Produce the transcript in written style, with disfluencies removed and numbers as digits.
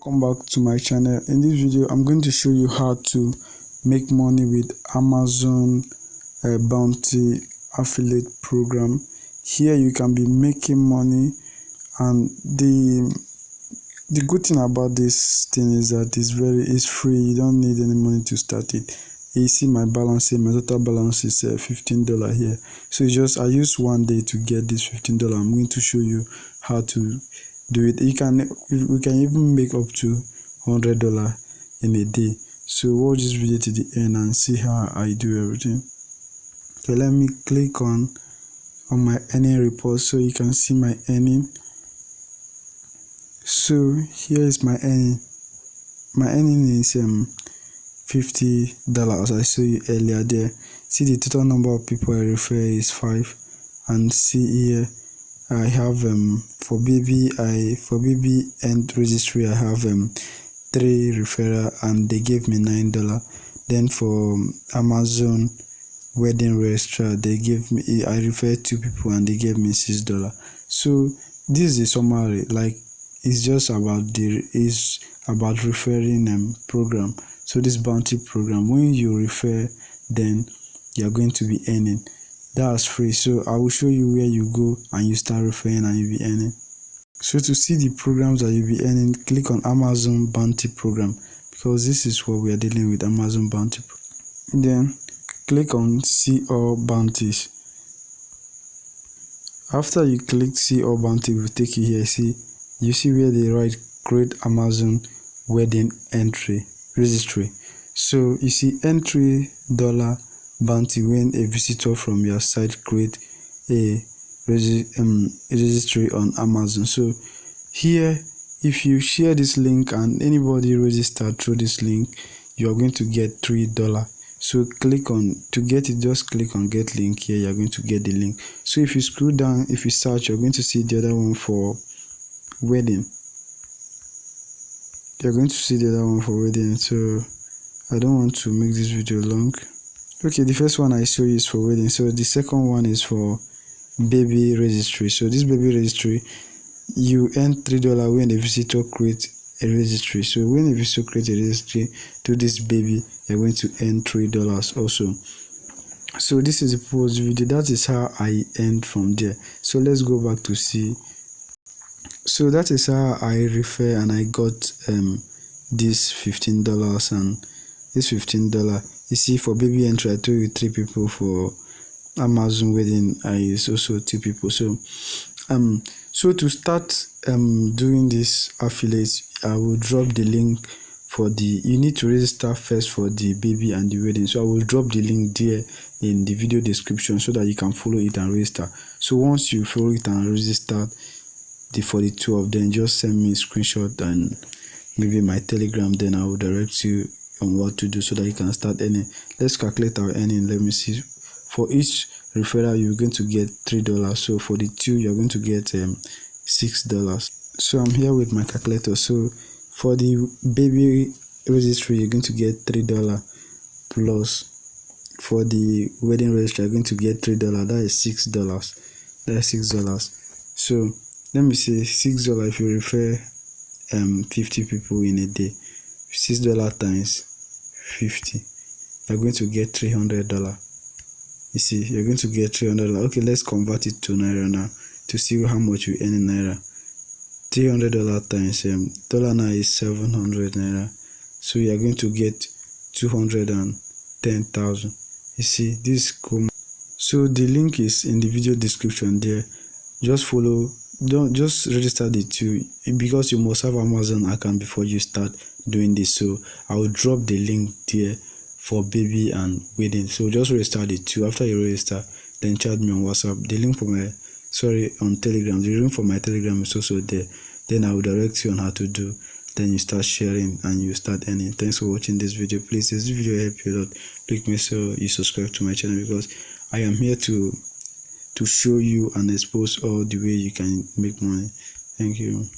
Welcome back to my channel. In this video I'm going to show you how to make money with Amazon bounty affiliate program. Here you can be making money, and the good thing about this thing is that it's free. You don't need any money to start it. You see my balance here, my total balance is $15 here. So I use 1 day to get this $15. I'm going to show you how to do it. We can even make up to $100 in a day. So watch this video to the end and see how I do everything. So let me click on my earning report so you can see my earning. So here is my earning. My earning is $50. I showed you earlier there. See the total number of people I refer is 5, and see here I have for baby and registry I have 3 referral and they gave me $9. Then for Amazon wedding registrar I referred 2 people and they gave me $6. So this is a summary. Like, it's just about referring program. So this bounty program, when you refer, then you're going to be earning. That's free. So I will show you where you go and you start referring and you'll be earning. So to see the programs that you'll be earning, click on Amazon bounty program, because this is what we are dealing with, Amazon bounty. Then click on see all bounties. After you click see all bounty, will take you here. You see where they write create Amazon wedding entry registry. So you see entry $1 bounty when a visitor from your site create a registry on Amazon. So here, if you share this link and anybody register through this link, you are going to get $3. So click on to get it, just click on get link. Here you're going to get the link. So if you scroll down, if you search, you're going to see the other one for wedding. You're going to see the other one for wedding. So I don't want to make this video long. Okay, the first one I show you is for wedding. So the second one is for baby registry. So this baby registry, you earn $3 when a visitor creates a registry. So when a visitor creates a registry to this baby, you're going to earn $3 also. So this is a post video. That is how I earned from there. So let's go back to see. So that is how I refer and I got this $15, and this $15. You see, for baby entry I told you 3 people. For Amazon wedding is also 2 people. So to start doing this affiliate, I will drop the link for you need to register first for the baby and the wedding. So I will drop the link there in the video description so that you can follow it and register. So once you follow it and register for the 2 of them, just send me a screenshot and maybe my Telegram, then I will direct you on what to do so that you can start earning. Let's calculate our earning. Let me see. For each referral you're going to get $3. So for the 2 you're going to get $6. So I'm here with my calculator. So for the baby registry you're going to get $3, plus for the wedding registry you're going to get $3. That is $6. That's $6. So let me say $6 if you refer 50 people in a day. $6 times 50, you're going to get $300. You see, you're going to get $300. Okay, let's convert it to naira now to see how much you earn in naira. $300 times dollar now is 700 naira. So you're going to get 210,000. You see, this is cool. So the link is in the video description there. Just follow. Don't just register the 2, because you must have Amazon account before you start doing this. So I will drop the link there for baby and wedding. So just register the 2. After you register, then chat me on WhatsApp. The link for on Telegram. The link for my Telegram is also there. Then I will direct you on how to do. Then you start sharing and you start earning. Thanks for watching this video. Please, this video help you a lot. Please make sure you subscribe to my channel, because I am here to show you and expose all the way you can make money. Thank you.